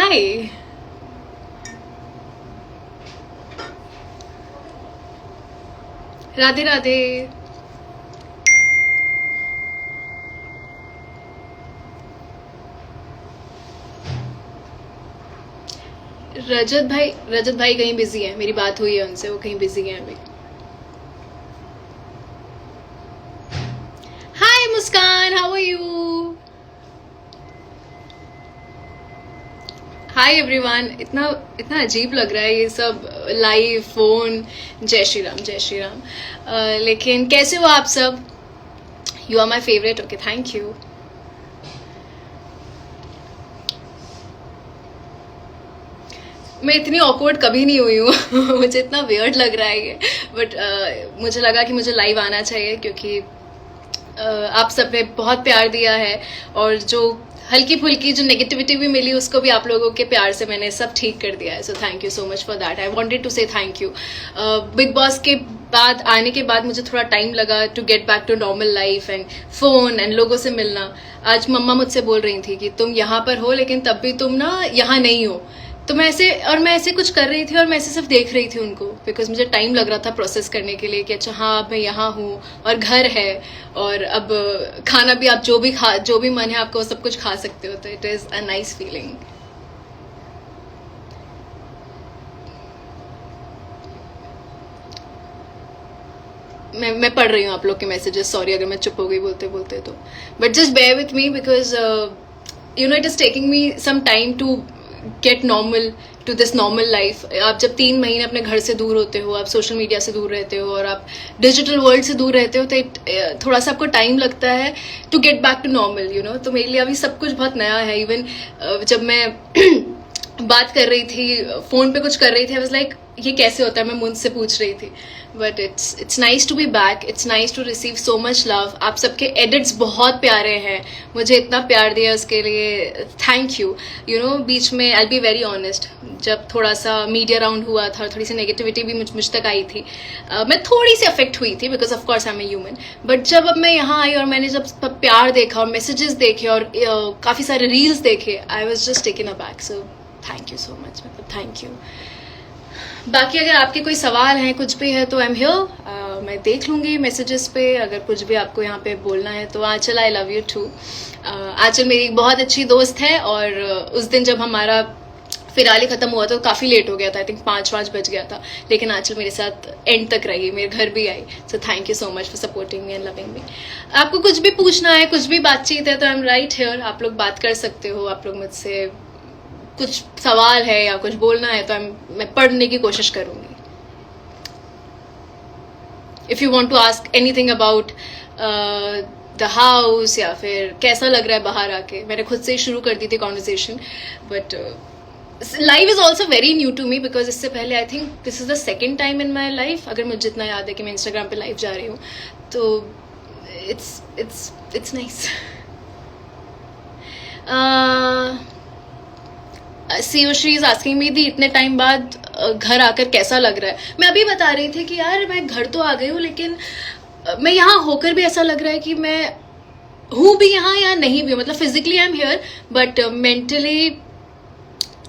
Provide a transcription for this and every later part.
हाय। राधे राधे। रजत भाई कहीं बिजी है, मेरी बात हुई है उनसे, वो कहीं बिजी हैं अभी। Hi Muskaan, how are you? Hi everyone. इतना इतना अजीब लग रहा है ये सब लाइव फोन। जय श्री राम, जय श्री राम। लेकिन कैसे हो आप सब? You are my favourite. Okay, thank you. मैं इतनी ऑकवर्ड कभी नहीं हुई हूँ मुझे इतना वियर्ड लग रहा है ये, बट मुझे लगा कि मुझे लाइव आना चाहिए क्योंकि आप सब ने बहुत प्यार दिया है, और जो हल्की फुल्की जो नेगेटिविटी भी मिली उसको भी आप लोगों के प्यार से मैंने सब ठीक कर दिया है। So thank you so much for that. I wanted to say thank you. Bigg boss के बाद आने के बाद मुझे थोड़ा टाइम लगा to get back to normal life and phone and लोगों से मिलना। आज मम्मा मुझसे बोल रही थी कि तुम यहाँ पर हो लेकिन तब भी तुम ना यहाँ नहीं हो। तो मैं ऐसे कुछ कर रही थी और मैं ऐसे सिर्फ देख रही थी उनको, बिकॉज मुझे टाइम लग रहा था प्रोसेस करने के लिए कि अच्छा हाँ अब मैं यहाँ हूँ और घर है, और अब खाना भी आप जो भी मन है आपको सब कुछ खा सकते हो। तो it is a nice feeling. मैं पढ़ रही हूँ आप लोग के मैसेजेस, सॉरी अगर मैं चुप हो गई बोलते बोलते तो, but just bear with me because you know it is taking me some time to get normal to this normal life. आप जब 3 महीने अपने घर से दूर होते हो, आप सोशल मीडिया से दूर रहते हो और आप डिजिटल वर्ल्ड से दूर रहते हो, तो थोड़ा सा आपको टाइम लगता है to get back to normal, you know. तो मेरे लिए अभी सब कुछ बहुत नया है। इवन जब मैं बात कर रही थी, फोन पे कुछ कर रही थी, आई वाज लाइक ये कैसे होता है, मैं मुझसे पूछ रही थी। But it's nice to be back, it's nice to receive so much love. आप सबके एडिट्स बहुत प्यारे हैं, मुझे इतना प्यार दिया उसके लिए थैंक यू। यू नो बीच में आई बी वेरी ऑनेस्ट, जब थोड़ा सा मीडिया राउंड हुआ था, थोड़ी सी नेगेटिविटी भी मुझ तक आई थी, मैं थोड़ी सी अफेक्ट हुई थी because of course I am a human. But जब अब मैं यहाँ आई और मैंने जब प्यार देखा और मैसेजेस देखे और काफ़ी सारे रील्स देखे, I was just taken a back. So thank you so much, मतलब थैंक यू। बाकी अगर आपके कोई सवाल हैं, कुछ भी है तो आई एम हियर, मैं देख लूँगी मैसेजेस पे। अगर कुछ भी आपको यहाँ पे बोलना है तो आंचल, आई लव यू टू। आंचल मेरी एक बहुत अच्छी दोस्त है, और उस दिन जब हमारा फिनाले खत्म हुआ तो काफ़ी लेट हो गया था, आई थिंक 5 बज गया था, लेकिन आंचल मेरे साथ एंड तक रही, मेरे घर भी आई। So thank you so much for supporting me and loving me. आपको कुछ भी पूछना है, कुछ भी बातचीत है तो आई एम राइट हियर, आप लोग बात कर सकते हो। आप लोग मुझसे कुछ सवाल है या कुछ बोलना है तो मैं पढ़ने की कोशिश करूंगी। If you want to ask anything about the house या फिर कैसा लग रहा है बाहर आके, मैंने खुद से ही शुरू कर दी थी conversation. But live is also very new to me because इससे पहले I think this is the second time in my life, अगर मुझे जितना याद है कि मैं इंस्टाग्राम पे लाइव जा रही हूँ। तो इट्स नाइस। सीओश्री इज आस्किंग मी दी इतने टाइम बाद घर आकर कैसा लग रहा है। मैं अभी बता रही थी कि यार मैं घर तो आ गई हूँ, लेकिन मैं यहाँ होकर भी ऐसा लग रहा है कि मैं हूँ भी यहाँ या नहीं भी। मतलब physically I am here but mentally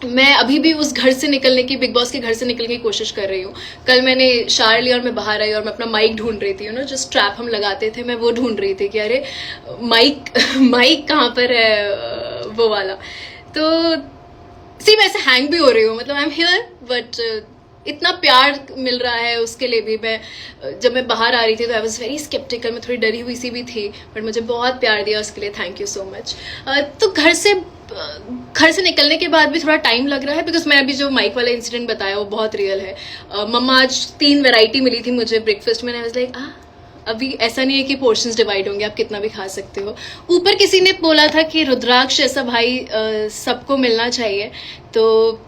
मैं अभी भी उस घर से निकलने की, बिग बॉस के घर से निकलने की कोशिश कर रही हूँ। कल मैंने शार लिया और मैं बाहर आई और मैं अपना माइक ढूंढ रही थी, यू नो जो स्ट्रैप हम लगाते थे, मैं वो ढूंढ रही थी कि अरे माइक कहाँ पर है वो वाला। तो सी मैं ऐसे हैंग भी हो रही हूँ, मतलब आई एम हियर बट इतना प्यार मिल रहा है उसके लिए भी। जब मैं बाहर आ रही थी तो आई वॉज वेरी स्केप्टिकल, मैं थोड़ी डरी हुई सी भी थी, बट मुझे बहुत प्यार दिया उसके लिए, थैंक यू सो मच। तो घर से निकलने के बाद भी थोड़ा टाइम लग रहा है बिकॉज मैं अभी जो माइक वाला इंसिडेंट बताया वो बहुत रियल है। मम्मा आज 3 वैरायटी मिली थी मुझे ब्रेकफास्ट में, आई वाज लाइक अभी ऐसा नहीं है कि पोर्शंस डिवाइड होंगे, आप कितना भी खा सकते हो। ऊपर किसी ने बोला था कि रुद्राक्ष ऐसा भाई सबको मिलना चाहिए, तो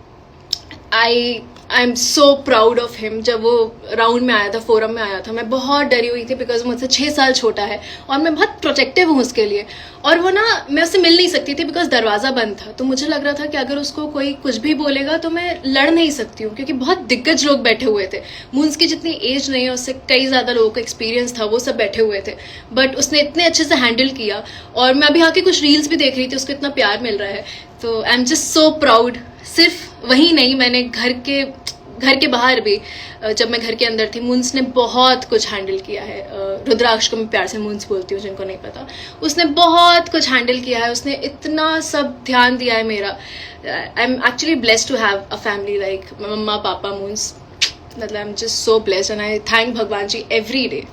I am so proud of him. जब वो राउंड में आया था, फोरम में आया था, मैं बहुत डरी हुई थी बिकॉज मुझसे 6 साल छोटा है और मैं बहुत प्रोटेक्टिव हूँ उसके लिए। और वो ना मैं उससे मिल नहीं सकती थी बिकॉज दरवाज़ा बंद था, तो मुझे लग रहा था कि अगर उसको कोई कुछ भी बोलेगा तो मैं लड़ नहीं सकती हूँ क्योंकि बहुत दिग्गज लोग बैठे हुए थे। मून्स की जितनी एज नहीं है उससे कई ज़्यादा लोगों का एक्सपीरियंस था, वो सब बैठे हुए थे, बट उसने इतने अच्छे से हैंडल किया। और मैं अभी आके कुछ रील्स भी देख रही थी, उसको इतना प्यार मिल रहा है, तो I am just so proud सिर्फ वही नहीं, मैंने घर के बाहर भी, जब मैं घर के अंदर थी, मून्स ने बहुत कुछ हैंडल किया है। रुद्राक्ष को मैं प्यार से मून्स बोलती हूँ, जिनको नहीं पता। उसने बहुत कुछ हैंडल किया है, उसने इतना सब ध्यान दिया है मेरा। I am actually blessed to have a family like mamma papa Moons. मतलब I am just so blessed and I thank भगवान जी एवरी डे।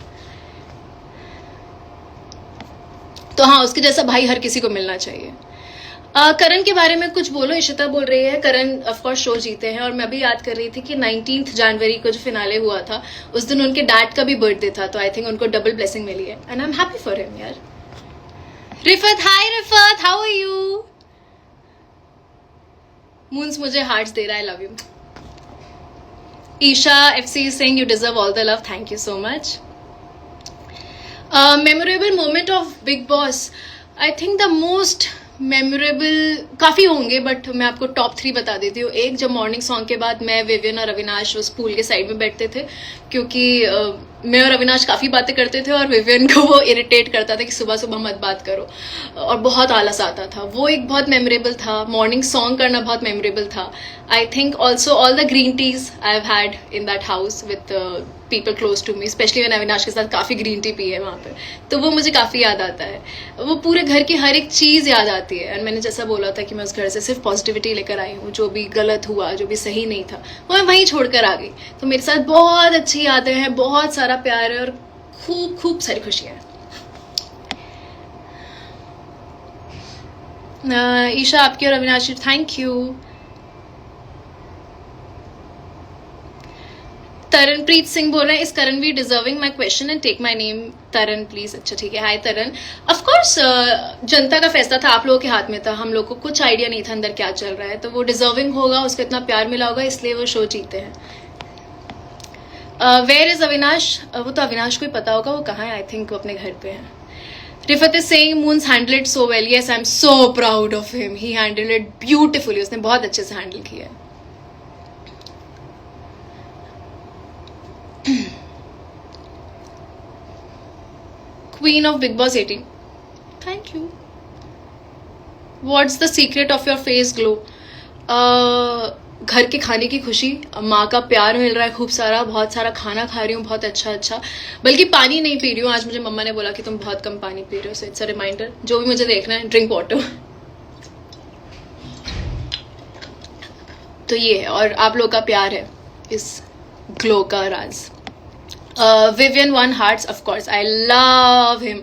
तो हाँ, उसके जैसा भाई हर किसी को मिलना चाहिए। करण के बारे में कुछ बोलो, इशिता बोल रही है। करण ऑफ कोर्स शो जीते हैं, और मैं भी याद कर रही थी कि 19 जनवरी को जो फिनाले हुआ था, उस दिन उनके डैड का भी बर्थडे था, तो आई थिंक उनको डबल ब्लेसिंग मिली है and I am happy for him यार। Rifat, hi Rifat, how are you? Moons मुझे हार्ट्स दे रहा है, I love you. Isha FC Singh, you deserve all the love, thank you so much. Memorable moment of Bigg Boss, I think the most memorable काफ़ी होंगे, but मैं आपको top 3 बता देती हूँ। एक, जब मॉर्निंग सॉन्ग के बाद मैं, विवियन और अविनाश उस पूल के साइड में बैठते थे, क्योंकि मैं और अविनाश काफ़ी बातें करते थे और विवियन को वो इरिटेट करता था कि सुबह सुबह मत बात करो, और बहुत आलस आता था। वो एक बहुत मेमोरेबल था। मॉर्निंग सॉन्ग करना बहुत मेमोरेबल था। I think also all the green teas I have had in that house with people close to me, specially मैंने अविनाश के साथ काफ़ी ग्रीन टी पी है वहाँ पे, तो वो मुझे काफ़ी याद आता है। वो पूरे घर की हर एक चीज़ याद आती है। एंड मैंने जैसा बोला था कि मैं उस घर से सिर्फ पॉजिटिविटी लेकर आई हूँ, जो भी गलत हुआ, जो भी सही नहीं था, वो मैं वहीं छोड़कर आ गई। तो मेरे साथ बहुत अच्छी यादें हैं, बहुत सारा प्यार है और खूब खूब सारी खुशियाँ हैं। ईशा, आपकी और अविनाश, थैंक यू। तरनप्रीत सिंह बोल रहे हैं, is Karanveer deserving my question and take my name? Taran please. अच्छा ठीक है, हाय तरन। ऑफ कोर्स जनता का फैसला था, आप लोगों के हाथ में था, हम लोग को कुछ आइडिया नहीं था अंदर क्या चल रहा है, तो वो डिजर्विंग होगा, उसको इतना प्यार मिला होगा, इसलिए वो शो जीते हैं। Where is Avinash? वो तो अविनाश को ही पता होगा वो कहाँ है, आई थिंक वो अपने घर पे है। Rifat is saying moons handle it so well. Yes, I am so proud of him, he handle it beautifully, उसने बहुत अच्छे से हैंडल किया है। Queen of Big Boss 18, thank you. What's the secret of your face glow? घर के खाने की खुशी, माँ का प्यार मिल रहा है खूब सारा, बहुत सारा खाना खा रही हूँ, बहुत अच्छा, बल्कि पानी नहीं पी रही हूँ। आज मुझे मम्मा ने बोला कि तुम बहुत कम पानी पी रहे हो, सो इट्स अ रिमाइंडर, जो भी मुझे देखना है, ड्रिंक वाटर। तो ये है, और आप लोग का प्यार है इस ग्लो का राज। Vivian won hearts, of course. I love him.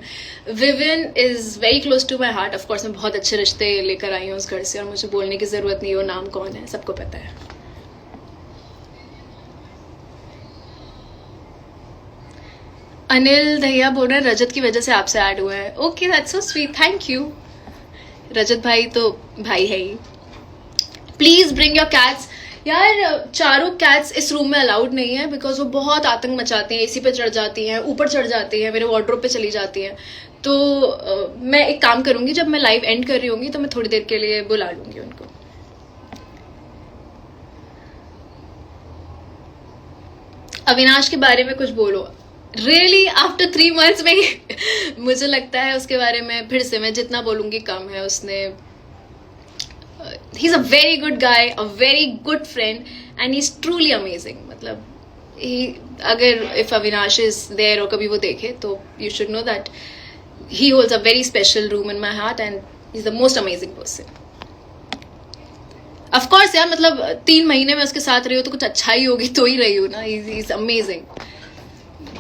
Vivian is very close to my heart. Of course, मैं बहुत अच्छे रिश्ते लेकर आई हूँ उस घर से, और मुझे बोलने की ज़रूरत नहीं है वो नाम कौन है, सबको पता है। अनिल दहिया बोल रहे हैं रजत की वजह से आपसे ऐड हुआ है। Okay, that's so sweet, thank you. Rajat भाई तो भाई है ही। Please bring your cats. यार, चारों कैट्स इस रूम में अलाउड नहीं है, बिकॉज वो बहुत आतंक मचाती हैं, एसी पे चढ़ जाती हैं, ऊपर चढ़ जाती हैं, मेरे वार्डरोब पे चली जाती हैं। तो मैं एक काम करूंगी, जब मैं लाइव एंड कर रही होंगी तो मैं थोड़ी देर के लिए बुला लूंगी उनको। अविनाश के बारे में कुछ बोलो। रियली आफ्टर 3 months में मुझे लगता है उसके बारे में फिर से मैं जितना बोलूंगी कम है। उसने he's a very good guy, a very good friend, and he's truly amazing. मतलब अगर if Avinash is there और कभी वो देखे, तो you should know that he holds a very special room in my heart and he's the most amazing person. Of course यार, मतलब 3 महीने में उसके साथ रही हो तो कुछ अच्छा ही होगी, तो ही रही हो ना। he's amazing.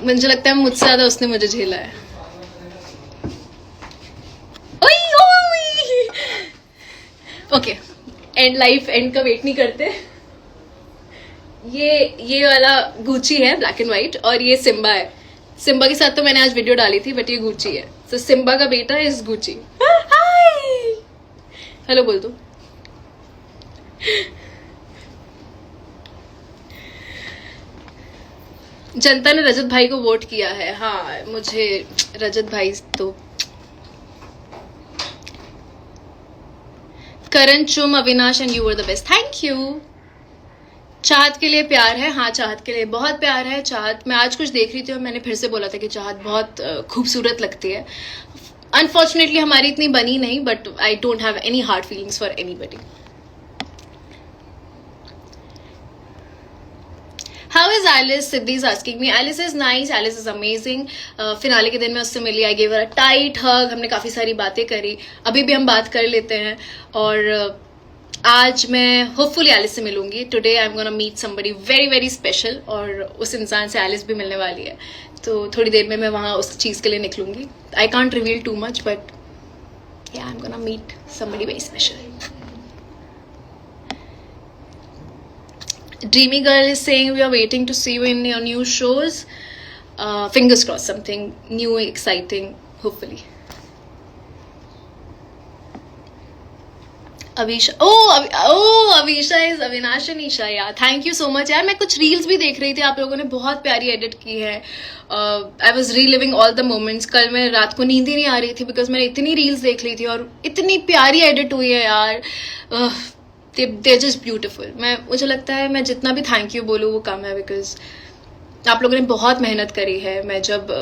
मुझे लगता है मुझसे ज़्यादा उसने मुझे झेला है। ओके, एंड लाइफ एंड का वेट नहीं करते। ये वाला गुची है, ब्लैक एंड व्हाइट, और ये सिम्बा है। सिम्बा के साथ तो मैंने आज वीडियो डाली थी, बट ये गुची है। तो सिम्बा का बेटा इज गुची। हाय, हेलो बोल दो। जनता ने रजत भाई को वोट किया है। हाँ, मुझे रजत भाई तो करण चुम, Avinash and you were the best, thank you. चाहत के लिए प्यार है। हाँ, चाहत के लिए बहुत प्यार है। चाहत, मैं आज कुछ देख रही थी और मैंने फिर से बोला था कि चाहत बहुत खूबसूरत लगती है। अनफॉर्चुनेटली हमारी इतनी बनी नहीं, but I don't have any hard feelings for anybody. How is Alice? Siddhi is asking me. Alice is nice. Alice is amazing. Finale के दिन मैं उससे मिली. I gave her a tight hug. हमने काफ़ी सारी बातें करी. अभी भी हम बात कर लेते हैं. और आज मैं hopefully Alice से मिलूंगी. Today I'm gonna meet somebody very very special. और उस इंसान से Alice भी मिलने वाली है. तो थोड़ी देर में मैं वहाँ उस चीज़ के लिए निकलूंगी. I can't reveal too much, but yeah, I'm gonna meet somebody very special. Dreamy Girl is saying we are waiting to see you in your new shows. Fingers crossed, something new, exciting, hopefully. Avisha, Avisha is Avinash and Isha. Yeah, thank you so much. यार मैं कुछ reels भी देख रही थी, आप लोगों ने बहुत प्यारी एडिट की है. I was reliving all the moments. कल मैं रात को नींद ही नहीं आ रही थी बिकॉज मैंने इतनी रील्स देख ली थी और इतनी प्यारी एडिट हुई है यार. They're just beautiful. मुझे लगता है मैं जितना भी थैंक यू बोलूँ वो कम है बिकॉज आप लोगों ने बहुत मेहनत करी है. मैं जब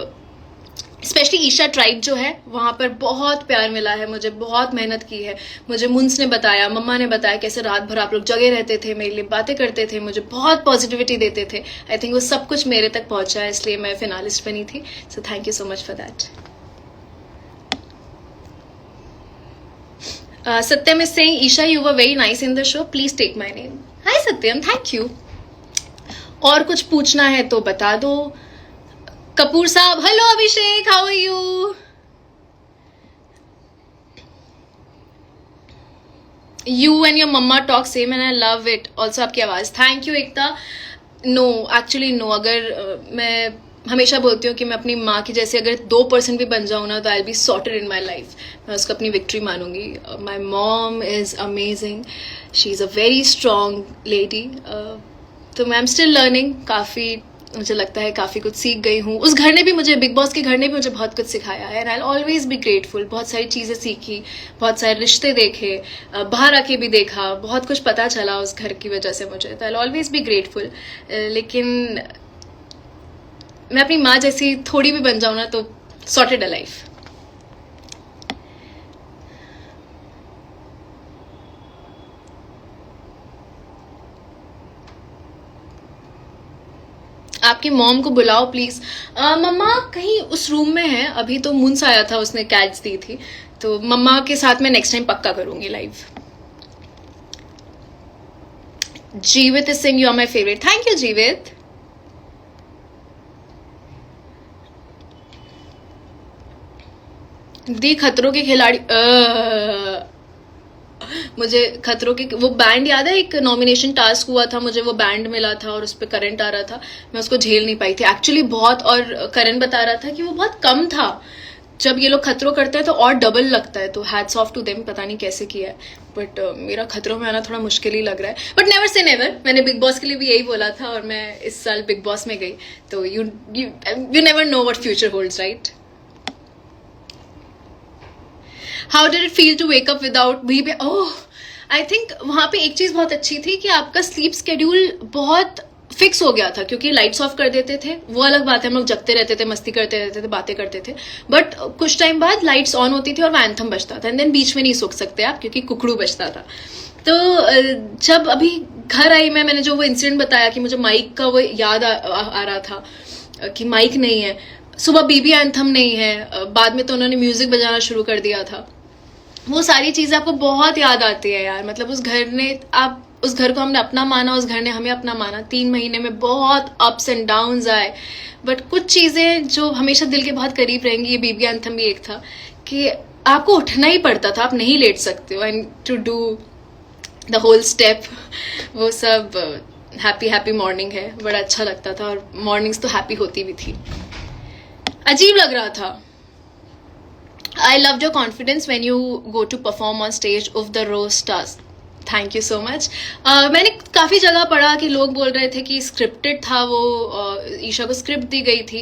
स्पेशली ईशा ट्राइब जो है वहाँ पर बहुत प्यार मिला है मुझे, बहुत मेहनत की है. मुझे मुंस ने बताया, मम्मा ने बताया कैसे रात भर आप लोग जगे रहते थे, मेरे लिए बातें करते थे, मुझे बहुत पॉजिटिविटी देते थे. आई थिंक वो सब कुछ मेरे तक पहुँचा है, इसलिए मैं फिनालिस्ट बनी थी. सो thank you so much for that. Satyam is saying, Isha, you were very nice in the show. Please take my name. Hi Satyam, thank you. और कुछ पूछना है तो बता दो. कपूर साहब, hello Abhishek, how are you? You and your mama talk same and I love it. Also आपकी आवाज़. Thank you Ekta. No, actually no. अगर मैं हमेशा बोलती हूँ कि मैं अपनी माँ की जैसे अगर 2% भी बन जाऊँ ना तो I will be sorted in my life. मैं उसको अपनी विक्ट्री मानूंगी. My mom is amazing. She is a very strong lady. तो मैं एम स्टिल लर्निंग. काफ़ी मुझे लगता है काफ़ी कुछ सीख गई हूँ. उस घर ने भी मुझे, बिग बॉस के घर ने भी मुझे बहुत कुछ सिखाया है. And I always be grateful. बहुत सारी चीज़ें सीखी, बहुत सारे रिश्ते देखे, बाहर आके भी देखा, बहुत कुछ पता चला उस घर की वजह से मुझे. तो आई ऑलवेज बी ग्रेटफुल. लेकिन मैं अपनी माँ जैसी थोड़ी भी बन जाऊँ ना तो सॉर्टेड अ लाइफ. आपकी मॉम को बुलाओ प्लीज. मम्मा कहीं उस रूम में है. अभी तो मुंस आया था, उसने कैट्स दी थी. तो मम्मा के साथ मैं नेक्स्ट टाइम पक्का करूंगी live. Jeevit is sing, you are my favourite. Thank you Jeevit. The खतरों के खिलाड़ी. मुझे खतरों के वो बैंड याद है, एक नॉमिनेशन टास्क हुआ था, मुझे वो बैंड मिला था और उस पर करंट आ रहा था. मैं उसको झेल नहीं पाई थी एक्चुअली बहुत. और करण बता रहा था कि वो बहुत कम था. जब ये लोग खतरों करते हैं तो और डबल लगता है. तो हैट्स ऑफ टू देम. पता नहीं कैसे किया है बट मेरा खतरों में आना थोड़ा मुश्किल ही लग रहा है. But never say never. मैंने बिग बॉस के लिए भी यही बोला था और मैं इस साल बिग बॉस में गई. तो you never know what future holds, right? How did it feel to wake up without BB? Oh, I think वहाँ पे एक चीज़ बहुत अच्छी थी कि आपका स्लीप स्केड्यूल बहुत फिक्स हो गया था क्योंकि लाइट्स ऑफ कर देते थे. वो अलग बात है, हम लोग जगते रहते थे, मस्ती करते रहते थे, बातें करते थे. बट कुछ टाइम बाद लाइट्स ऑन होती थी और वो एंथम बजता था. एंड देन बीच में नहीं सो सकते आप क्योंकि कुकड़ू बजता था. तो जब अभी घर आई मैंने जो वो इंसिडेंट बताया कि मुझे माइक का वो याद आ रहा था कि माइक नहीं है, सुबह बीबी एंथम नहीं है, बाद में तो उन्होंने म्यूजिक बजाना शुरू कर दिया था. वो सारी चीज़ें आपको बहुत याद आती है यार. मतलब उस घर को हमने अपना माना, उस घर ने हमें अपना माना. 3 महीने में बहुत अप्स एंड डाउन्स आए बट कुछ चीज़ें जो हमेशा दिल के बहुत करीब रहेंगी. ये बीबी एंथम भी एक था कि आपको उठना ही पड़ता था, आप नहीं लेट सकते हो. And to do the whole step, वो सब हैप्पी मॉर्निंग है. बड़ा अच्छा लगता था और मॉर्निंग्स तो हैप्पी होती भी थी. अजीब लग रहा था. I loved your confidence when you go to perform on stage of the roast task. Thank you so much. मैंने काफ़ी जगह पढ़ा कि लोग बोल रहे थे कि स्क्रिप्टेड था वो. ईशा को स्क्रिप्ट दी गई थी.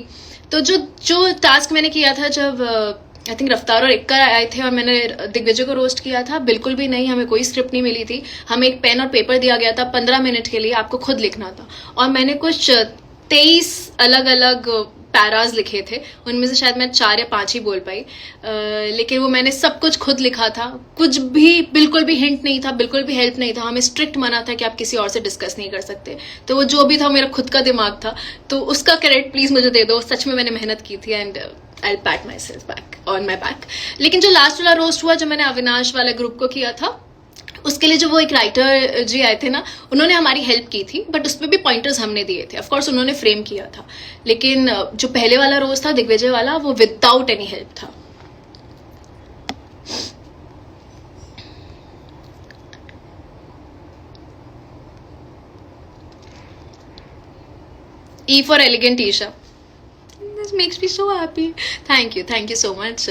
तो जो टास्क मैंने किया था जब आई थिंक रफ्तार और इक्कर आए थे और मैंने दिग्विजय को रोस्ट किया था, बिल्कुल भी नहीं, हमें कोई स्क्रिप्ट नहीं मिली थी. हमें एक पेन और पेपर दिया गया था 15 मिनट के लिए, आपको खुद लिखना था. और मैंने कुछ 23 अलग अलग पैराज लिखे थे, उनमें से शायद मैं 4 या 5 ही बोल पाई, लेकिन वो मैंने सब कुछ खुद लिखा था। कुछ भी, बिल्कुल भी हिंट नहीं था, बिल्कुल भी हेल्प नहीं था। हमें स्ट्रिक्ट मना था कि आप किसी और से डिस्कस नहीं कर सकते। तो वो जो भी था मेरा खुद का दिमाग था, तो उसका क्रेडिट प्लीज मुझे दे दो। सच में मैंने मेहनत की थी and I PAT my self back on my back. लेकिन जो लास्ट वाला रोस्ट हुआ, जो मैंने अविनाश वाले ग्रुप को किया था, उसके लिए जो वो एक राइटर जी आए थे ना, उन्होंने हमारी हेल्प की थी, बट उसमें भी पॉइंटर्स हमने दिए थे। ऑफकोर्स उन्होंने फ्रेम किया था, लेकिन जो पहले वाला रोज था दिग्विजय वाला, वो विदाउट एनी हेल्प था। E for elegant Isha. This makes me so happy. Thank you so much.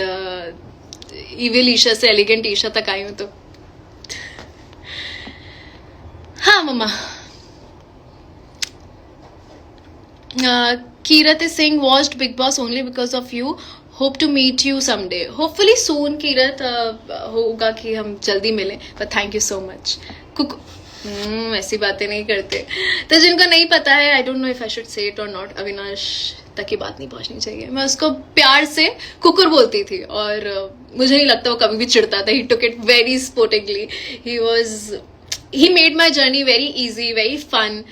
Evil Isha से elegant Isha तक आई हूँ तो। हाँ मम्मा। Kirat is saying watched Big Boss only because of you. Hope to meet you someday. Hopefully soon, Kirat. होगा कि हम जल्दी मिलें. But thank you so much. ऐसी बातें नहीं करते। तो जिनको नहीं पता है, I don't know if I should say it और नॉट, अविनाश तक ये बात नहीं पहुंचनी चाहिए। मैं उसको प्यार से कुकुर बोलती थी और मुझे नहीं लगता वो कभी भी चिढ़ता था। He took it very sportingly. He made my journey very easy, very fun.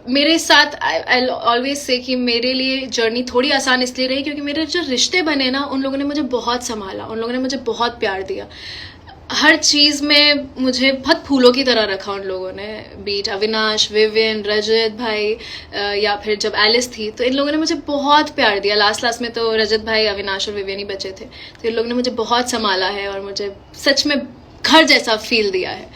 मेरे साथ आई ऑलवेज से कि मेरे लिए जर्नी थोड़ी आसान इसलिए रही क्योंकि मेरे जो रिश्ते बने ना, उन लोगों ने मुझे बहुत संभाला, उन लोगों ने मुझे बहुत प्यार दिया। हर चीज में मुझे बहुत फूलों की तरह रखा उन लोगों ने, बीट अविनाश, विविन, रजत भाई, या फिर जब एलिस थी तो इन लोगों ने मुझे बहुत प्यार दिया। लास्ट में तो रजत भाई, अविनाश और विविन ही बचे थे, तो इन लोगों ने मुझे बहुत संभाला है और मुझे सच में घर जैसा फील दिया है।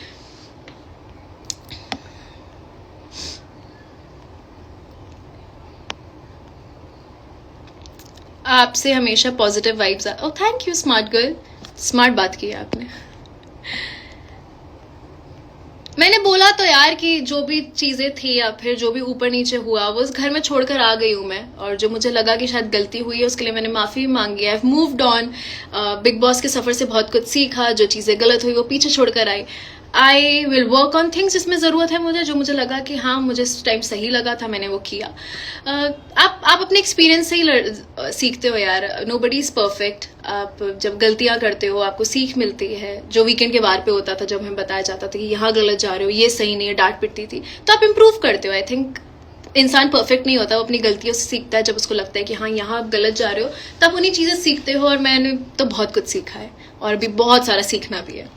आपसे हमेशा positive vibes. Oh thank you smart girl, smart बात की है आपने। मैंने बोला तो यार कि जो भी चीजें थी या फिर जो भी ऊपर नीचे हुआ वो उस घर में छोड़कर आ गई हूँ मैं, और जो मुझे लगा कि शायद गलती हुई है उसके लिए मैंने माफी मांगी है। Moved on. बिग बॉस के सफर से बहुत कुछ सीखा, जो चीजें गलत हुई वो पीछे छोड़कर आई। I will work on things जिसमें ज़रूरत है मुझे, जो मुझे लगा कि हाँ मुझे इस टाइम सही लगा था, मैंने वो किया। आप अपने एक्सपीरियंस से ही सीखते हो यार। Nobody is perfect. आप जब गलतियां करते हो आपको सीख मिलती है। जो वीकेंड के बार पे होता था, जब हमें बताया जाता था कि यहाँ गलत जा रहे हो, ये सही नहीं है, डांट पिटती थी, तो आप इम्प्रूव करते हो। आई थिंक इंसान परफेक्ट नहीं होता, वो अपनी गलतियों से सीखता है। जब उसको लगता है कि हाँ यहाँ आप गलत जा रहे हो, तब उन्हीं चीज़ें सीखते हो, और मैंने तो बहुत कुछ सीखा है और अभी बहुत सारा सीखना भी है।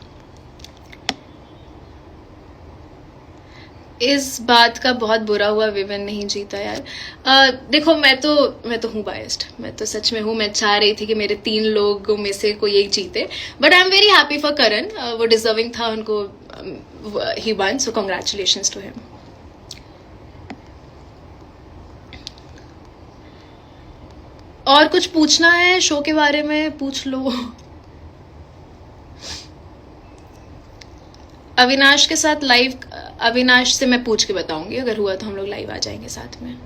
इस बात का बहुत बुरा हुआ विविन नहीं जीता यार। देखो मैं तो हूँ बायस्ड, मैं तो सच में हूँ। मैं चाह रही थी कि मेरे 3 लोगों में से कोई एक जीते, but I am very happy for Karan. वो डिजर्विंग था, उनको ही won, so congratulations to him. और कुछ पूछना है शो के बारे में पूछ लो। अविनाश के साथ लाइव, अविनाश से मैं पूछ के बताऊंगी, अगर हुआ तो हम लोग लाइव आ जाएंगे साथ में,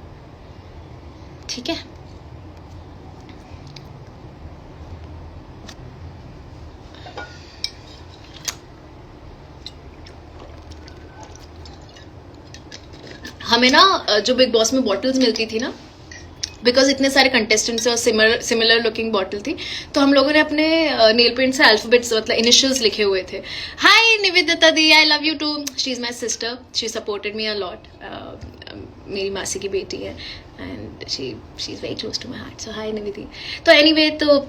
ठीक है। हमें ना जो बिग बॉस में बॉटल्स मिलती थी ना, बिकॉज इतने सारे कंटेस्टेंट्स और सिमिलर लुकिंग बॉटल थी, तो हम लोगों ने अपने नेल पेंट से अल्फाबेट्स मतलब इनिशियल्स लिखे हुए थे। हाय निवेदिता दी, I love you too. She is my sister, she supported me a lot. मेरी मासी की बेटी है and she is very close to my heart, so hi Nivedi. तो एनीवे, तो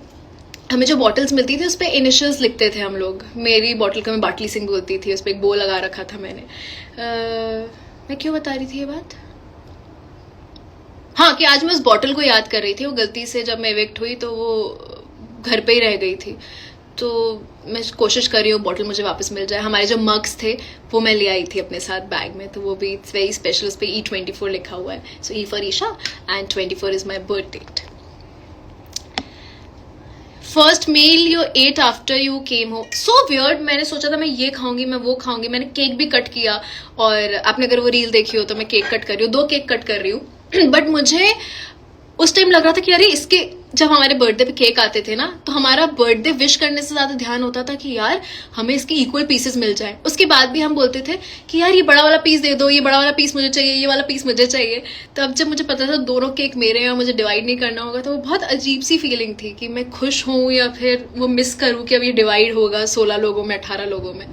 हमें जो बॉटल्स मिलती थी उस पर इनिशियल्स लिखते थे हम लोग। मेरी बॉटल को मैं बाटली सिंह बोलती थी, उस पर एक बो लगा रखा था मैंने। मैं क्यों बता रही थी ये बात? हाँ, कि आज मैं उस बॉटल को याद कर रही थी। वो गलती से जब मैं इवेक्ट हुई तो वो घर पे ही रह गई थी, तो मैं कोशिश कर रही हूँ बॉटल मुझे वापस मिल जाए। हमारे जो मग्स थे वो मैं ले आई थी अपने साथ बैग में, तो वो भी इट्स वेरी स्पेशल। उस पर E24 लिखा हुआ है, so E for Isha and 24 is my birth date. First meal you ate after you came home, so weird. मैंने सोचा था मैं ये खाऊंगी, मैं वो खाऊंगी। मैंने केक भी कट किया, और आपने अगर वो रील देखी हो तो मैं केक कट कर रही हूँ, 2 केक कट कर रही हूँ। बट मुझे उस टाइम लग रहा था कि अरे इसके, जब हमारे बर्थडे पे केक आते थे ना, तो हमारा बर्थडे विश करने से ज्यादा ध्यान होता था कि यार हमें इसके इक्वल पीसेस मिल जाए। उसके बाद भी हम बोलते थे कि यार ये बड़ा वाला पीस दे दो, ये बड़ा वाला पीस मुझे चाहिए, ये वाला पीस मुझे चाहिए। तो अब जब मुझे पता था दोनों केक मेरे हैं और मुझे डिवाइड नहीं करना होगा, तो वो बहुत अजीब सी फीलिंग थी कि मैं खुश हूँ या फिर वो मिस करूँ कि अब ये डिवाइड होगा 16 लोगों में, 18 लोगों में।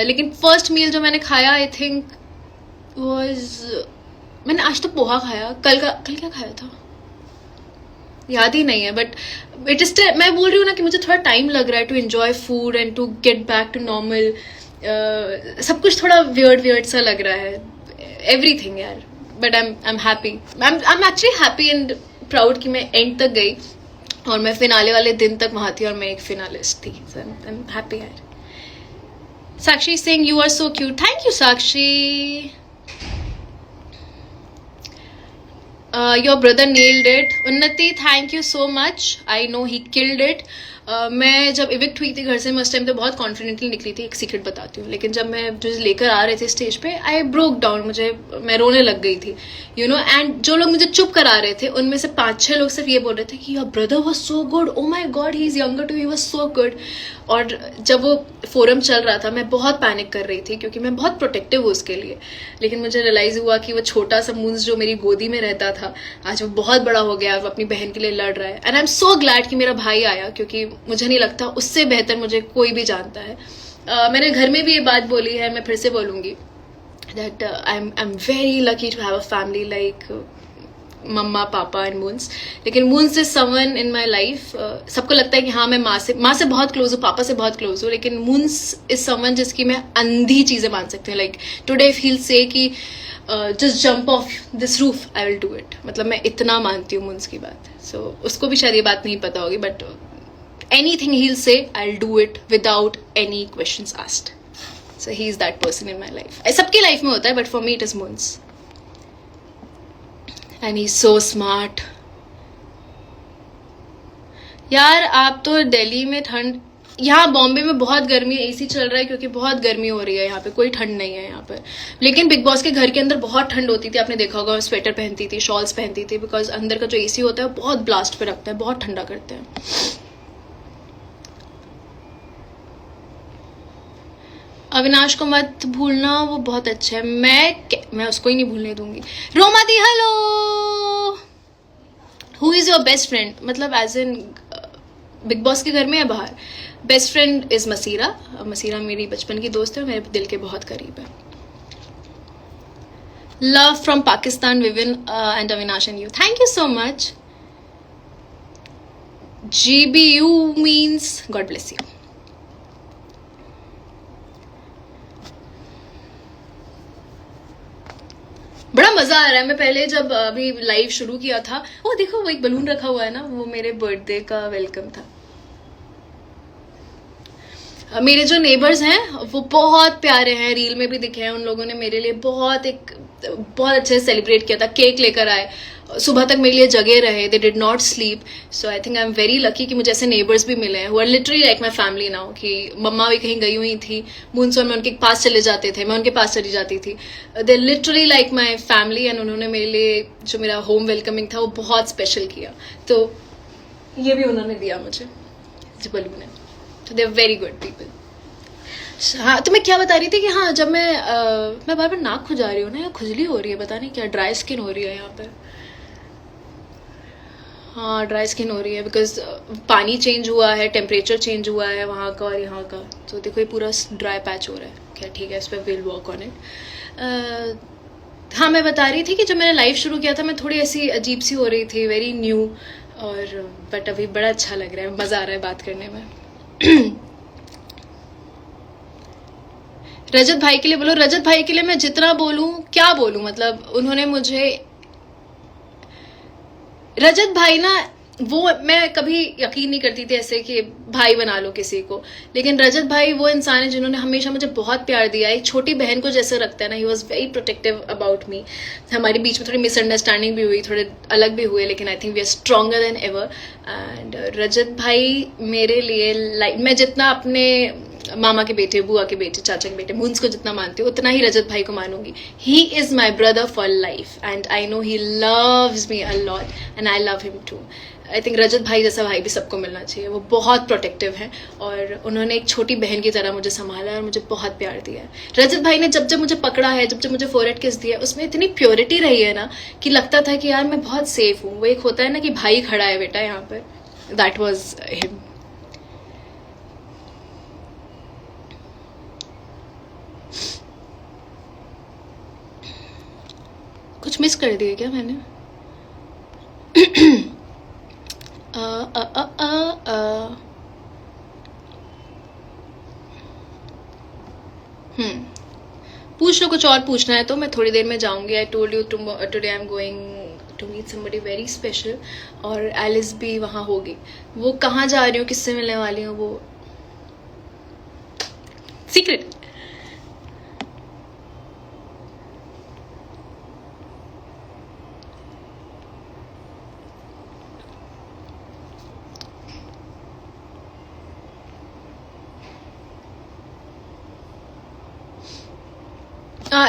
लेकिन फर्स्ट मील जो मैंने खाया, आई थिंक मैंने आज तो पोहा खाया, कल क्या खाया था याद ही नहीं है, बट इट इज, मैं बोल रही हूँ ना कि मुझे थोड़ा टाइम लग रहा है to enjoy food and to get back to normal. सब कुछ थोड़ा वियर्ड सा लग रहा है, एवरीथिंग यार, but I am happy, I am actually happy and proud कि मैं एंड तक गई और मैं फिनाले वाले दिन तक वहां थी और मैं एक फिनालिस्ट थी। सो आई एम हैप्पी यार। Sakshi Singh, you are so cute, thank you Sakshi. Your brother nailed it. उन्नति, thank you so much. I know he killed it. मैं जब इविक्ट हुई थी घर से, मैं उस टाइम पे बहुत कॉन्फिडेंटली निकली थी, एक सीक्रेट बताती हूँ। लेकिन जब मैं जो लेकर आ रहे थे स्टेज पे, आई ब्रोक डाउन, मैं रोने लग गई थी, यू नो। एंड जो लोग मुझे चुप करा रहे थे, उनमें से 5-6 लोग सिर्फ ये बोल रहे थे कि your brother was so good, oh my god he is younger too, he was so good. और जब वो फोरम चल रहा था, मैं बहुत पैनिक कर रही थी क्योंकि मैं बहुत प्रोटेक्टिव हूँ उसके लिए। लेकिन मुझे रियलाइज हुआ कि वो छोटा सा मूंस जो मेरी गोदी में रहता था, आज वो बहुत बड़ा हो गया, वो अपनी बहन के लिए लड़ रहा है। And I am so glad कि मेरा भाई आया, क्योंकि मुझे नहीं लगता उससे बेहतर मुझे कोई भी जानता है। मैंने घर में भी ये बात बोली है, मैं फिर से बोलूंगी, that I am very lucky to have a family like mamma, papa and Moons. लेकिन Moons is someone in my life, सबको लगता है कि हाँ मैं माँ से बहुत क्लोज हूँ, पापा से बहुत क्लोज हूँ, लेकिन मून्स इज समवन जिसकी मैं अंधी चीजें मान सकती हूँ। लाइक टुडे इफ ही से कि just jump of this roof, I will do it. मतलब मैं इतना मानती हूँ मून्स की बात। सो उसको भी शायद ये बात नहीं पता होगी, but anything he'll say, I'll do it without any questions asked. So he is that person in my life. सबकी लाइफ में होता है, but for me it is Moons. And he's so smart. यार आप तो दिल्ली में ठंड, यहाँ बॉम्बे में बहुत गर्मी है, एसी चल रहा है क्योंकि बहुत गर्मी हो रही है यहाँ पे, कोई ठंड नहीं है यहाँ पर। लेकिन बिग बॉस के घर के अंदर बहुत ठंड होती थी, आपने देखा होगा, स्वेटर पहनती थी, शॉल्स पहनती थी, बिकॉज अंदर का जो एसी होता है बहुत ब्लास्ट पे रखता है, बहुत ठंडा करते हैं। अविनाश को मत भूलना, वो बहुत अच्छा है, मैं उसको ही नहीं भूलने दूंगी। रोमा दी, hello, who is your best friend, मतलब एज इन बिग बॉस के घर में या बाहर? Best friend is Masira. Masira मेरी बचपन की दोस्त है, मेरे दिल के बहुत करीब है। Love from Pakistan, woven and Avinash and you, thank you so much. GBU means God bless you. बड़ा मजा आ रहा है। मैं पहले जब अभी लाइव शुरू किया था, वो देखो वो एक बलून रखा हुआ है ना, वो मेरे बर्थडे का वेलकम था। मेरे जो नेबर्स हैं वो बहुत प्यारे हैं, रील में भी दिखे हैं, उन लोगों ने मेरे लिए बहुत अच्छे से सेलिब्रेट किया था, केक लेकर आए, सुबह तक मेरे लिए जगे रहे, they did not sleep. So I think I am very lucky कि मुझे ऐसे नेबर्स भी मिले हैं who are literally like my family now. कि मम्मा भी कहीं गई हुई थी मूनसोन में, उनके पास चले जाते थे, मैं उनके पास चली जाती थी, they literally like my family. And उन्होंने मेरे लिए जो मेरा होम वेलकमिंग था वो बहुत स्पेशल किया, तो ये भी उन्होंने दिया मुझे जो बलून है। तो they are very good people. हाँ, तो मैं क्या बता रही थी कि हाँ, जब मैं बार बार नाक खुजा रही हूँ ना, या खुजली हो रही है, पता नहीं क्या, ड्राई स्किन हो रही है यहाँ पर। हाँ, ड्राई स्किन हो रही है बिकॉज पानी चेंज हुआ है, टेम्परेचर चेंज हुआ है वहाँ का और यहाँ का, तो देखो ये पूरा ड्राई पैच हो रहा है। क्या ठीक है, इस पर विल वर्क ऑन इट। हाँ, मैं बता रही थी कि जब मैंने लाइव शुरू किया था, मैं थोड़ी ऐसी अजीब सी हो रही थी, वेरी न्यू, और बट अभी बड़ा अच्छा लग रहा है, मज़ा आ रहा है बात करने में। रजत भाई के लिए बोलो। रजत भाई के लिए मैं जितना बोलूं, क्या बोलूं, मतलब उन्होंने मुझे, रजत भाई ना, वो मैं कभी यकीन नहीं करती थी ऐसे कि भाई बना लो किसी को, लेकिन रजत भाई वो इंसान है जिन्होंने हमेशा मुझे बहुत प्यार दिया, एक छोटी बहन को जैसे रखता है ना। He was very protective about me. हमारे बीच में थोड़ी मिसअंडरस्टैंडिंग भी हुई, थोड़े अलग भी हुए, लेकिन I think we are stronger than ever. And Rajat भाई मेरे लिए, लाइक मैं जितना अपने मामा के बेटे, बुआ के बेटे, चाचा के बेटे, मुंस को जितना मानती हूँ उतना ही रजत भाई को मानूंगी. He is my brother for life and I know he loves me a lot and I love him too. I think Rajat भाई जैसा भाई भी सबको मिलना चाहिए. वो बहुत प्रोटेक्टिव हैं और उन्होंने एक छोटी बहन की तरह मुझे संभाला है और मुझे बहुत प्यार दिया है. रजत भाई ने जब जब मुझे पकड़ा है, जब जब मुझे फोरहेड किस दिया, उसमें इतनी प्योरिटी रही है ना कि लगता था कि यार मैं बहुत सेफ हूँ. वो एक होता है ना कि भाई खड़ा है बेटा यहाँ पर, दैट वॉज हिम. कुछ मिस कर दिया क्या मैंने? पूछ लो, कुछ और पूछना है तो मैं थोड़ी देर में जाऊंगी. I told you today I am going to meet somebody very special और एलिस भी वहाँ होगी. वो कहाँ जा रही हूँ, किससे मिलने वाली हूँ, वो सीक्रेट.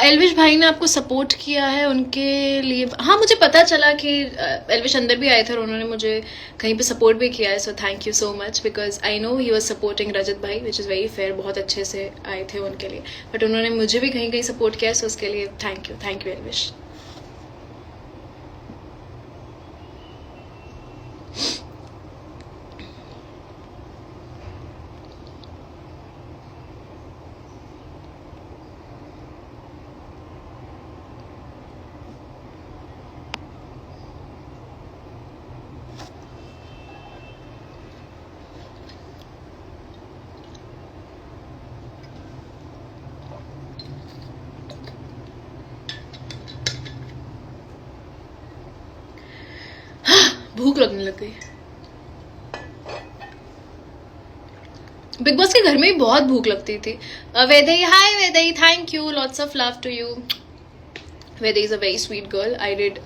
एल्विश भाई ने आपको सपोर्ट किया है, उनके लिए हाँ मुझे पता चला कि एल्विश अंदर भी आए थे और उन्होंने मुझे कहीं पे सपोर्ट भी किया है. So thank you so much because I know he was supporting Rajat भाई विच इज़ वेरी फेयर. बहुत अच्छे से आए थे उनके लिए, बट उन्होंने मुझे भी कहीं कहीं सपोर्ट किया है. सो उसके लिए थैंक यू एल्विश. भूख लगने लग गई. बिग बॉस के घर में भी बहुत भूख लगती थी. Vedai, hi Vedai, thank you, lots of love to you. Vedai is a very sweet girl. I did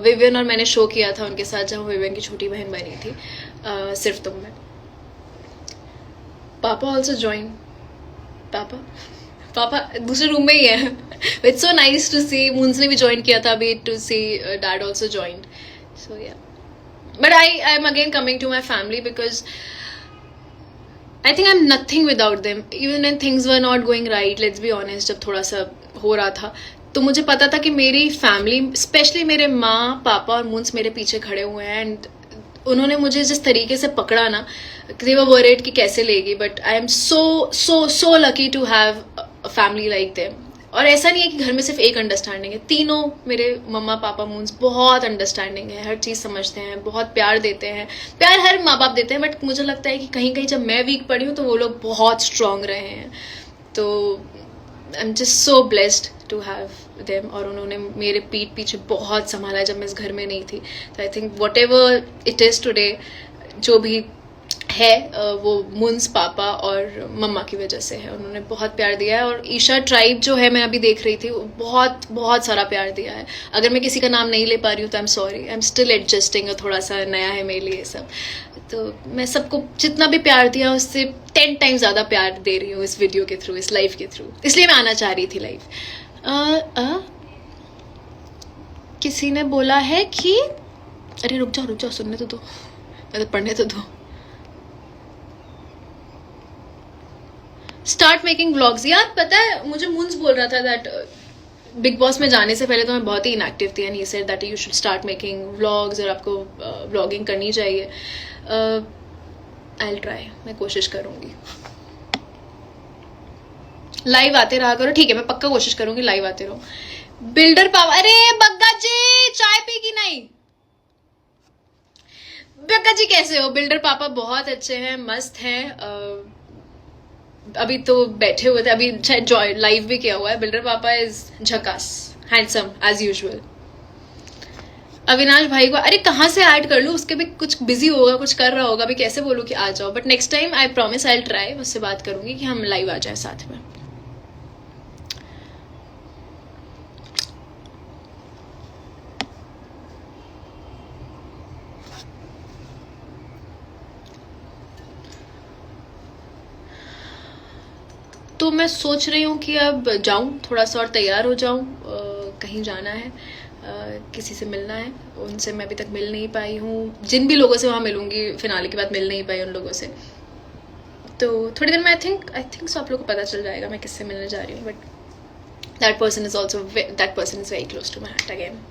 Vivian और मैंने शो किया था उनके साथ जहाँ विवियन की छोटी बहन बनी थी, सिर्फ तुम में. पापा ऑल्सो ज्वाइन. पापा दूसरे रूम में ही है. It's so nice to see. मून्स ने भी ज्वाइन किया था अभी, to see dad also joined. So yeah, but I am again coming to my family because I think I'm nothing without them. Even when things were not going right, let's be honest, जब थोड़ा सा हो रहा था तो मुझे पता था कि मेरी फैमिली, स्पेशली मेरे माँ पापा और मुंस मेरे पीछे खड़े हुए हैं. एंड उन्होंने मुझे जिस तरीके से पकड़ा ना, they were worried कि कैसे लेगी, but I M so lucky to have a family like them. और ऐसा नहीं है कि घर में सिर्फ एक अंडरस्टैंडिंग है, तीनों मेरे मम्मा पापा मून्स बहुत अंडरस्टैंडिंग है, हर चीज़ समझते हैं, बहुत प्यार देते हैं. प्यार हर माँ बाप देते हैं, बट मुझे लगता है कि कहीं कहीं जब मैं वीक पड़ी हूँ तो वो लोग बहुत स्ट्रांग रहे हैं. तो I am just so blessed to have them. और उन्होंने मेरे पीठ पीछे बहुत संभाला जब मैं इस घर में नहीं थी. तो I think what ever it is today, जो भी है वो मुंस पापा और मम्मा की वजह से है. उन्होंने बहुत प्यार दिया है. और ईशा ट्राइब जो है, मैं अभी देख रही थी, बहुत बहुत सारा प्यार दिया है. अगर मैं किसी का नाम नहीं ले पा रही हूँ तो I am sorry, I am still adjusting. थोड़ा सा नया है मेरे लिए सब. तो मैं सबको जितना भी प्यार दिया उससे 10 टाइम्स ज़्यादा प्यार दे रही हूँ इस वीडियो के थ्रू, इस लाइव के थ्रू. इसलिए मैं आना चाह रही थी लाइव. किसी ने बोला है कि अरे रुक जाओ सुनने तो दो, मतलब पढ़ने तो दो. Start making vlogs. यार पता है मुझे मुंस बोल रहा था दैट बिग बॉस में जाने से पहले तो मैं बहुत ही इनएक्टिव थी, and he said that you should start making vlogs और आपको व्लॉगिंग करनी चाहिए. आई विल ट्राई, मैं कोशिश करूंगी. लाइव आते रहा करो. ठीक है, मैं पक्का कोशिश करूंगी लाइव आते रहो. बिल्डर पावर, अरे बग्गा जी चाय पी की नहीं? बग्गा जी कैसे हो? बिल्डर पापा बहुत अच्छे हैं, मस्त हैं. अभी तो बैठे हुए थे, अभी शायद लाइव भी किया हुआ है. बिल्डर पापा इज झकास, हैंडसम एज यूजुअल. अविनाश भाई को अरे कहाँ से ऐड कर लूँ, उसके भी कुछ बिजी होगा, कुछ कर रहा होगा, अभी कैसे बोलूँ कि आ जाओ. But next time I promise I will try, उससे बात करूंगी कि हम लाइव आ जाए साथ में. तो मैं सोच रही हूँ कि अब जाऊँ, थोड़ा सा और तैयार हो जाऊँ, कहीं जाना है, किसी से मिलना है। उनसे मैं अभी तक मिल नहीं पाई हूँ, जिन भी लोगों से वहाँ मिलूंगी फिनाले के बाद मिल नहीं पाई उन लोगों से। तो थोड़ी देर में आई थिंक सो आप लोगों को पता चल जाएगा मैं किससे मिलने जा रही हूँ, but that person is very close to my heart again.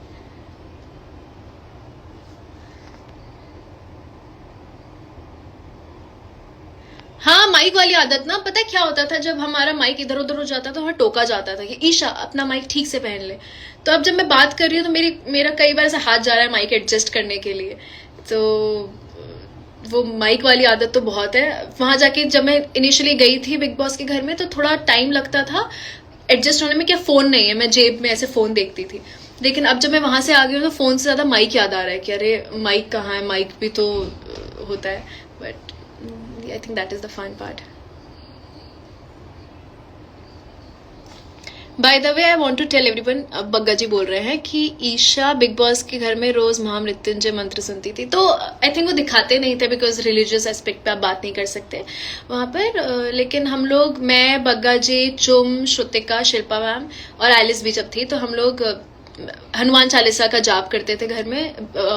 हाँ, माइक वाली आदत ना, पता है क्या होता था, जब हमारा माइक इधर उधर हो जाता था हमें टोका जाता था कि ईशा अपना माइक ठीक से पहन ले। तो अब जब मैं बात कर रही हूँ तो मेरा कई बार ऐसा हाथ जा रहा है माइक एडजस्ट करने के लिए। तो वो माइक वाली आदत तो बहुत है। वहां जाके जब मैं इनिशियली गई थी बिग बॉस के घर में तो थोड़ा टाइम लगता था एडजस्ट होने में। क्या फोन नहीं है, मैं जेब में ऐसे फोन देखती थी, लेकिन अब जब मैं वहां से आ गई हूँ तो फोन से ज्यादा माइक याद आ रहा है कि अरे माइक कहाँ है, माइक भी तो होता है। But I think that is the fun part. By the way, I want to tell everyone, Bagga ji बोल रहे हैं कि ईशा बिग बॉस के घर में रोज महामृत्युंजय मंत्र सुनती थी। तो आई थिंक वो दिखाते नहीं थे बिकॉज रिलीजियस एस्पेक्ट पे आप बात नहीं कर सकते वहां पर। लेकिन हम लोग, मैं, बग्गा जी, चुम, श्रुतिका, शिल्पा मैम और एलिस भी जब थी तो हम लोग हनुमान चालीसा का जाप करते थे घर में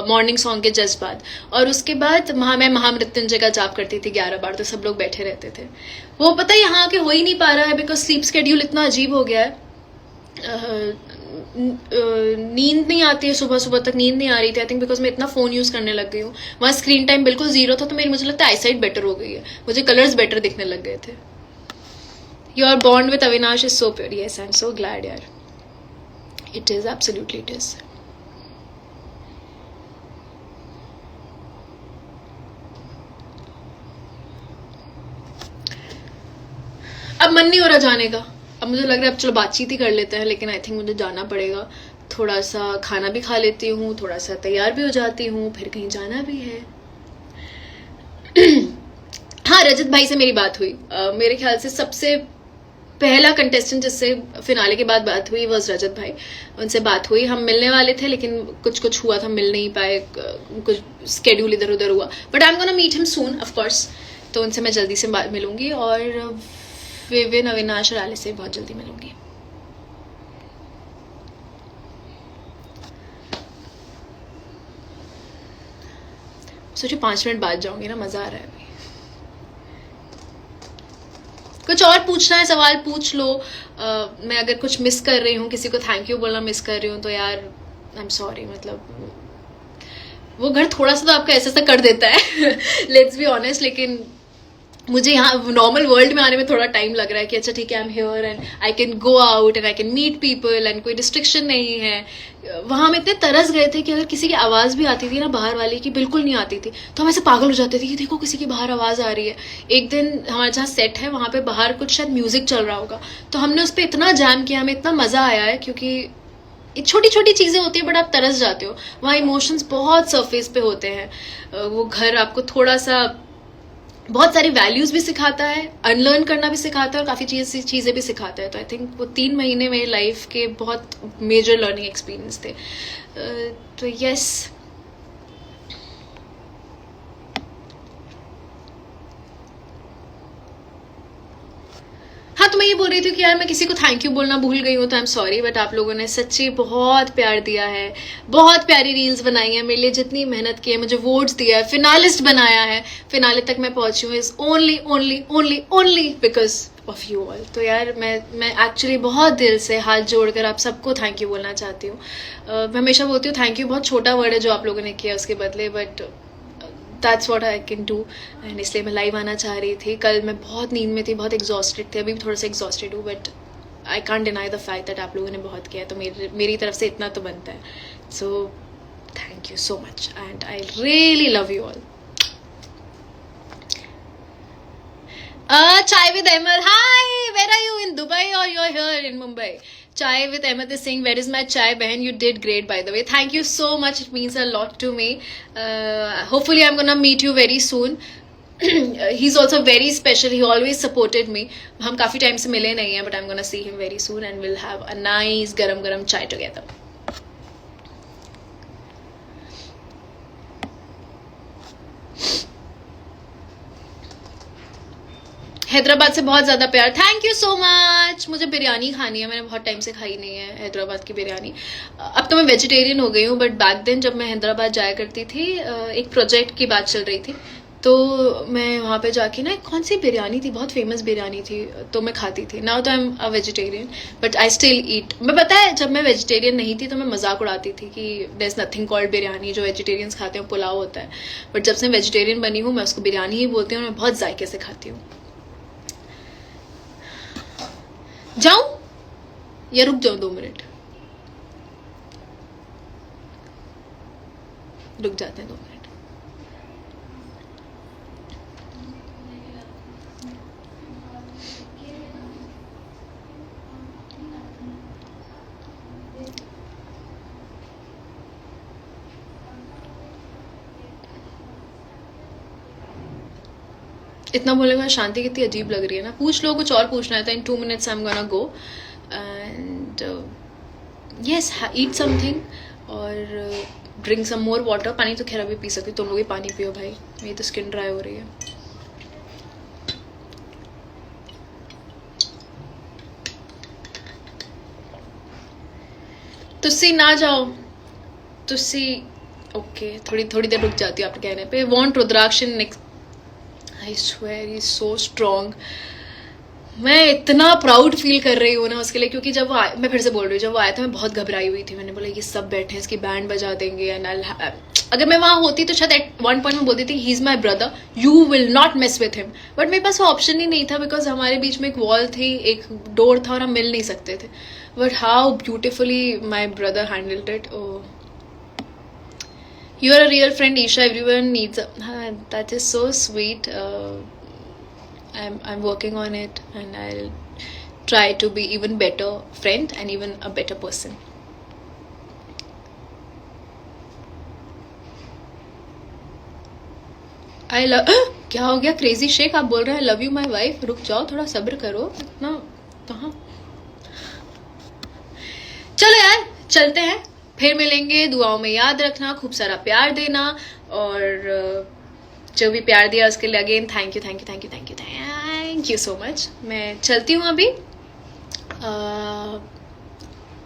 मॉर्निंग सॉन्ग के जस्ट बाद, और उसके बाद मैं महामृत्युंजय का जाप करती थी 11 बार। तो सब लोग बैठे रहते थे। वो पता है यहाँ के हो ही नहीं पा रहा है बिकॉज स्लीप स्केड्यूल इतना अजीब हो गया है। नींद नहीं आती है, सुबह सुबह तक नींद नहीं आ रही थी। आई थिंक बिकॉज मैं इतना फोन यूज करने लग गई हूँ। वहाँ स्क्रीन टाइम बिल्कुल 0 था तो मुझे लगता है आईसाइट बेटर हो गई है, मुझे कलर्स बेटर दिखने लग गए थे। Your bond with Avinash is so pure. Yes, I am so glad यार। It is, absolutely it is. अब मन नहीं हो रहा जाने का। अब मुझे लग रहा है अब चलो बातचीत ही कर लेते हैं, लेकिन आई थिंक मुझे जाना पड़ेगा। थोड़ा सा खाना भी खा लेती हूँ, थोड़ा सा तैयार भी हो जाती हूँ, फिर कहीं जाना भी है। हाँ, रजत भाई से मेरी बात हुई। मेरे ख्याल से सबसे पहला कंटेस्टेंट जिससे फिनाले के बाद बात हुई वॉज रजत भाई। उनसे बात हुई, हम मिलने वाले थे लेकिन कुछ हुआ था, मिल नहीं पाए, कुछ स्केड्यूल इधर उधर हुआ। But I am gonna meet him soon of course. तो उनसे मैं जल्दी से मिलूंगी और विविन, अविनाश और एलिस से बहुत जल्दी मिलूंगी। सोचिए 5 मिनट बाद जाऊंगी ना, मजा आ रहा है अभी। कुछ और पूछना है सवाल पूछ लो। मैं अगर कुछ मिस कर रही हूँ, किसी को थैंक यू बोलना मिस कर रही हूँ तो यार आई एम सॉरी। मतलब वो घर थोड़ा सा तो आपका ऐसा कर देता है लेट्स बी ऑनेस्ट। लेकिन मुझे यहाँ नॉर्मल वर्ल्ड में आने में थोड़ा टाइम लग रहा है कि अच्छा ठीक है, I am here and I can go out and I can meet people and कोई डिस्ट्रिक्शन नहीं है। वहां हम इतने तरस गए थे कि अगर किसी की आवाज भी आती थी ना बाहर वाली की, बिल्कुल नहीं आती थी, तो हम ऐसे पागल हो जाते थे कि देखो किसी की बाहर आवाज आ रही है। एक दिन हमारे जहाँ सेट है वहां पे बाहर कुछ शायद म्यूजिक चल रहा होगा, तो हमने उस पर इतना जैम किया, हमें इतना मजा आया है क्योंकि छोटी छोटी चीजें होती है बट आप तरस जाते हो। वहाँ इमोशंस बहुत सरफेस पे होते हैं। वो घर आपको थोड़ा सा बहुत सारी वैल्यूज भी सिखाता है, अनलर्न करना भी सिखाता है और काफी चीजें भी सिखाता है। तो आई थिंक वो 3 महीने मेरी लाइफ के बहुत मेजर लर्निंग एक्सपीरियंस थे। तो यस, हाँ, तो मैं ये बोल रही थी कि यार मैं किसी को थैंक यू बोलना भूल गई हूँ तो आई एम सॉरी। बट आप लोगों ने सच्ची बहुत प्यार दिया है, बहुत प्यारी रील्स बनाई है मेरे लिए, जितनी मेहनत की है, मुझे वोट्स दिया है, फिनालिस्ट बनाया है, फिनाले तक मैं पहुंची हूँ is only only only only because of you all. तो यार मैं एक्चुअली बहुत दिल से हाथ जोड़कर आप सबको थैंक यू बोलना चाहती हूँ। मैं हमेशा बोलती हूँ थैंक यू बहुत छोटा वर्ड है जो आप लोगों ने किया उसके बदले, but that's what I can do. And इसलिए मैं लाइव आना चाह रही थी। कल मैं बहुत नींद में थी, बहुत एग्जॉस्टेड थे, अभी भी थोड़ा सा एग्जॉस्टेड हूँ, but I can't deny the fact that आप लोगों ने बहुत किया है, तो मेरी तरफ से इतना तो बनता है। So thank you so much and I really love you all. Chai with Ahmed. Hi, where are you, in Dubai or you're here in Mumbai? Chai with Ahmed is saying, where is my chai behan? You did great, by the way. Thank you so much. It means a lot to me. Hopefully I'm gonna meet you very soon. He's also very special. He always supported me. हम काफी time से मिले नहीं हैं, but I'm gonna see him very soon and we'll have a nice garam chai together. Hyderabad से बहुत ज्यादा प्यार, थैंक यू सो मच। मुझे बिरयानी खानी है, मैंने बहुत टाइम से खाई नहीं है हैदराबाद की बिरयानी। अब तो मैं वेजिटेरियन हो गई हूँ, बट बैक देन जब मैं हैदराबाद जाया करती थी, एक प्रोजेक्ट की बात चल रही थी, तो मैं वहाँ पे जाके ना, कौन सी बिरयानी थी, बहुत फेमस बिरयानी थी, तो मैं खाती थी। नाउ तो I am a vegetarian but I still eat. मैं पता है जब मैं वेजिटेरियन नहीं थी तो मैं मजाक उड़ाती थी कि there is nothing called biryani, जो वेजिटेरियंस खाते हैं पुलाव होता है। बट जब से वेजिटेरियन बनी हूँ मैं उसको बिरयानी ही बोलती हूँ, और मैं बहुत जायके से खाती हूँ। जाऊं या रुक जाऊं 2 मिनट? रुक जाते हैं 2 मिनट। इतना बोलने में शांति कितनी अजीब लग रही है ना। पूछ लो, कुछ और पूछना है तो इन 2 minutes I am gonna go and yes, eat something और ड्रिंक सम मोर वाटर। पानी तो खैर अभी पी सकती, तुम लोग भी पानी पियो भाई, मेरी तो स्किन ड्राई हो रही है। तुसी ना जाओ, तुसी ओके, थोड़ी देर रुक जाती हूँ आपके कहने पे। Want rudraksha in next, I swear he so strong. मैं इतना प्राउड फील कर रही हूँ ना उसके लिए, क्योंकि जब वो मैं फिर से बोल रही हूँ, जब वो आया था मैं बहुत घबराई हुई थी। मैंने बोला ये सब बैठे हैं, इसकी बैंड बजा देंगे एंड अगर मैं वहाँ होती तो शायद एट वन पॉइंट में बोलती थी ही is my brother, you will not miss with him. But मेरे पास वो ऑप्शन ही नहीं था, बिकॉज हमारे बीच में एक वॉल थी, एक डोर था और हम मिल नहीं सकते थे। But how beautifully my brother handled it. Oh, you are a real friend, Isha. Everyone needs that is so sweet. I'm working on it and I'll try to be even better friend and even a better person. I love क्या हो गया crazy Sheikh, आप बोल रहे हैं love you my wife? रुक जाओ, थोड़ा सब्र करो। इतना कहाँ, चलो यार चलते हैं, फिर मिलेंगे। दुआओं में याद रखना, खूब सारा प्यार देना, और जो भी प्यार दिया उसके लिए again thank you thank you thank you thank you thank you so much. मैं चलती हूँ अभी।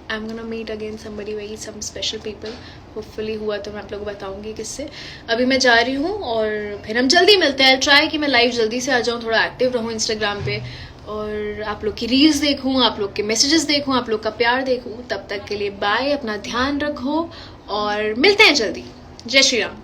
I am gonna meet again somebody very some special people, hopefully हुआ तो मैं आप लोग को बताऊंगी किससे। अभी मैं जा रही हूँ और फिर हम जल्दी मिलते हैं। ट्राई कि मैं लाइव जल्दी से आ जाऊँ, थोड़ा एक्टिव रहूँ इंस्टाग्राम पे, और आप लोग की रील्स देखूं, आप लोग के मैसेजेस देखूं, आप लोग का प्यार देखूं। तब तक के लिए बाय, अपना ध्यान रखो और मिलते हैं जल्दी। जय श्री राम।